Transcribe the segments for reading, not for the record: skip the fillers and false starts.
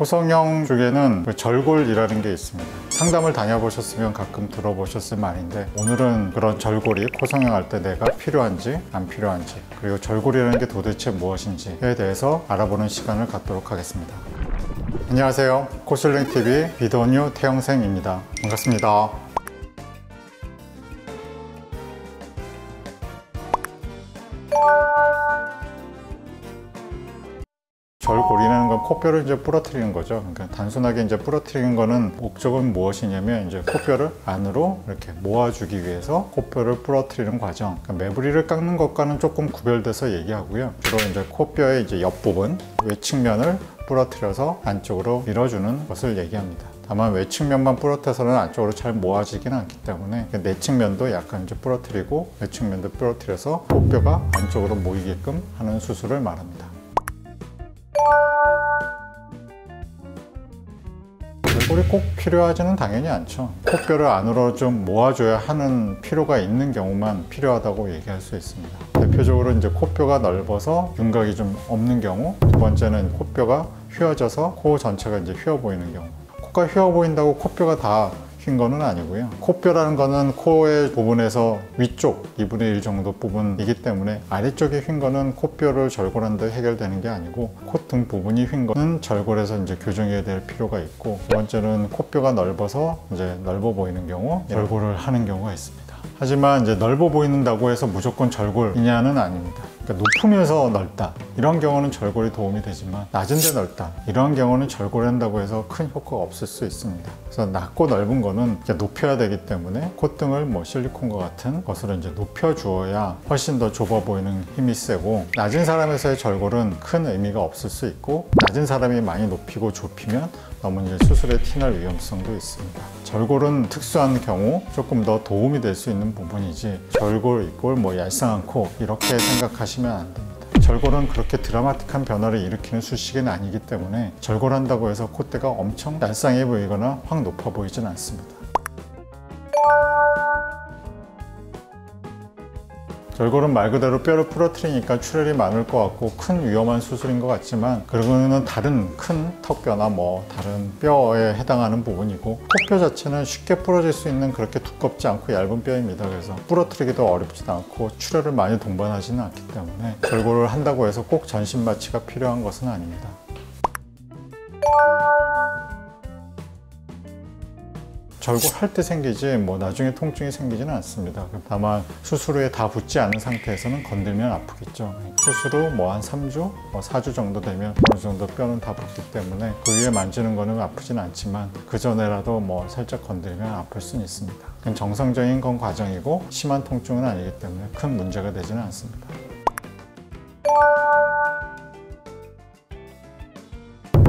코성형 중에는 절골이라는 게 있습니다. 상담을 다녀보셨으면 가끔 들어보셨을 말인데, 오늘은 그런 절골이 코성형 할 때 내가 필요한지 안 필요한지, 그리고 절골이라는 게 도대체 무엇인지에 대해서 알아보는 시간을 갖도록 하겠습니다. 안녕하세요, 코슐링TV 비도뉴 태영생입니다. 반갑습니다. 절골이라는 건 코뼈를 이제 부러뜨리는 거죠. 그러니까 단순하게 이제 부러뜨리는 거는 목적은 무엇이냐면, 이제 코뼈를 안으로 이렇게 모아주기 위해서 코뼈를 부러뜨리는 과정. 그러니까 매부리를 깎는 것과는 조금 구별돼서 얘기하고요. 주로 이제 코뼈의 이제 옆부분, 외측면을 부러뜨려서 안쪽으로 밀어주는 것을 얘기합니다. 다만 외측면만 부러뜨려서는 안쪽으로 잘 모아지지는 않기 때문에 내측면도 약간 이제 부러뜨리고 외측면도 부러뜨려서 코뼈가 안쪽으로 모이게끔 하는 수술을 말합니다. 절골이 꼭 필요하지는 당연히 않죠. 코뼈를 안으로 좀 모아줘야 하는 필요가 있는 경우만 필요하다고 얘기할 수 있습니다. 대표적으로 이제 코뼈가 넓어서 윤곽이 좀 없는 경우, 두 번째는 코뼈가 휘어져서 코 전체가 이제 휘어 보이는 경우. 코가 휘어 보인다고 코뼈가 다 휜 거는 아니고요. 코뼈라는 거는 코의 부분에서 위쪽 2분의 1 정도 부분이기 때문에 아래쪽에 휜 거는 코뼈를 절골한다 해결되는 게 아니고, 콧등 부분이 휜 거는 절골해서 이제 교정해야 될 필요가 있고, 두 번째는 코뼈가 넓어서 이제 넓어 보이는 경우 절골을 하는 경우가 있습니다. 하지만 이제 넓어 보인다고 해서 무조건 절골이냐는 아닙니다. 그러니까 높으면서 넓다, 이런 경우는 절골이 도움이 되지만, 낮은 데 넓다, 이런 경우는 절골한다고 해서 큰 효과가 없을 수 있습니다. 그래서 낮고 넓은 거는 높여야 되기 때문에 콧등을 실리콘과 같은 것으로 이제 높여 주어야 훨씬 더 좁아 보이는 힘이 세고, 낮은 사람에서의 절골은 큰 의미가 없을 수 있고, 낮은 사람이 많이 높이고 좁히면 너무 이제 수술에 티날 위험성도 있습니다. 절골은 특수한 경우 조금 더 도움이 될 수 있는 부분이지, 절골 이꼴 얄쌍한 코 이렇게 생각하시면 안 됩니다. 절골은 그렇게 드라마틱한 변화를 일으키는 수식은 아니기 때문에 절골한다고 해서 콧대가 엄청 얄쌍해 보이거나 확 높아 보이진 않습니다. 절골은 말 그대로 뼈를 부러뜨리니까 출혈이 많을 것 같고 큰 위험한 수술인 것 같지만, 그거는 다른 큰 턱뼈나 다른 뼈에 해당하는 부분이고, 코뼈 자체는 쉽게 부러질 수 있는 그렇게 두껍지 않고 얇은 뼈입니다. 그래서 부러뜨리기도 어렵지도 않고 출혈을 많이 동반하지는 않기 때문에 절골을 한다고 해서 꼭 전신 마취가 필요한 것은 아닙니다. 절골할 때 생기지 나중에 통증이 생기지는 않습니다. 다만 수술 후에 다 붓지 않은 상태에서는 건들면 아프겠죠. 수술 후 한 3주, 4주 정도 되면 어느 정도 뼈는 다 붓기 때문에 그 위에 만지는 거는 아프진 않지만, 그 전에라도 살짝 건들면 아플 수는 있습니다. 그건 정상적인 건 과정이고 심한 통증은 아니기 때문에 큰 문제가 되지는 않습니다.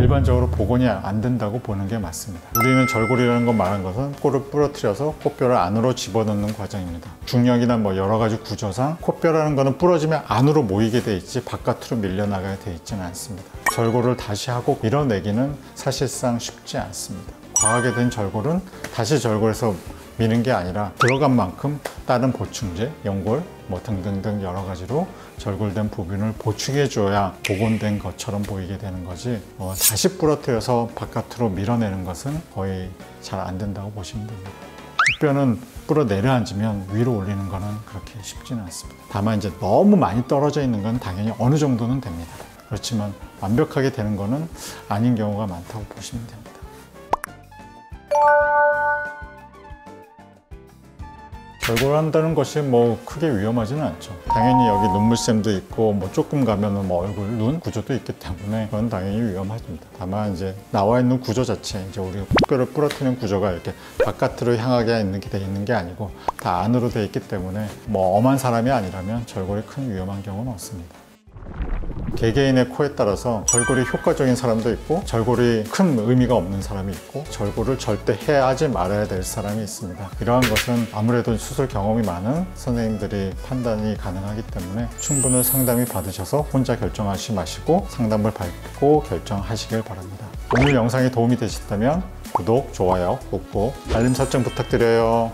일반적으로 복원이 안 된다고 보는 게 맞습니다. 우리는 절골이라는 건 말한 것은 코를 부러뜨려서 코뼈를 안으로 집어넣는 과정입니다. 중력이나 여러 가지 구조상 코뼈라는 거는 부러지면 안으로 모이게 돼 있지 바깥으로 밀려나가게 돼 있지는 않습니다. 절골을 다시 하고 밀어내기는 사실상 쉽지 않습니다. 과하게 된 절골은 다시 절골해서 미는 게 아니라 들어간 만큼 다른 보충제, 연골 등등등 여러 가지로 절골된 부분을 보충해 줘야 복원된 것처럼 보이게 되는 거지, 다시 부러뜨려서 바깥으로 밀어내는 것은 거의 잘 안 된다고 보시면 됩니다. 뼈는 불어 내려앉으면 위로 올리는 거는 그렇게 쉽지는 않습니다. 다만 이제 너무 많이 떨어져 있는 건 당연히 어느 정도는 됩니다. 그렇지만 완벽하게 되는 거는 아닌 경우가 많다고 보시면 됩니다. 절골을 한다는 것이 크게 위험하지는 않죠. 당연히 여기 눈물샘도 있고 조금 가면은 얼굴, 눈 구조도 있기 때문에 그건 당연히 위험하십니다. 다만 이제 나와 있는 구조 자체, 이제 우리 코뼈를 부러뜨리는 구조가 이렇게 바깥으로 향하게 돼 있는 게 아니고 다 안으로 돼 있기 때문에 엄한 사람이 아니라면 절골이 큰 위험한 경우는 없습니다. 개개인의 코에 따라서 절골이 효과적인 사람도 있고 절골이 큰 의미가 없는 사람이 있고 절골을 절대 해야 하지 말아야 될 사람이 있습니다. 이러한 것은 아무래도 수술 경험이 많은 선생님들이 판단이 가능하기 때문에 충분히 상담이 받으셔서 혼자 결정하지 마시고 상담을 받고 결정하시길 바랍니다. 오늘 영상이 도움이 되셨다면 구독, 좋아요, 꾹꾹 알림 설정 부탁드려요.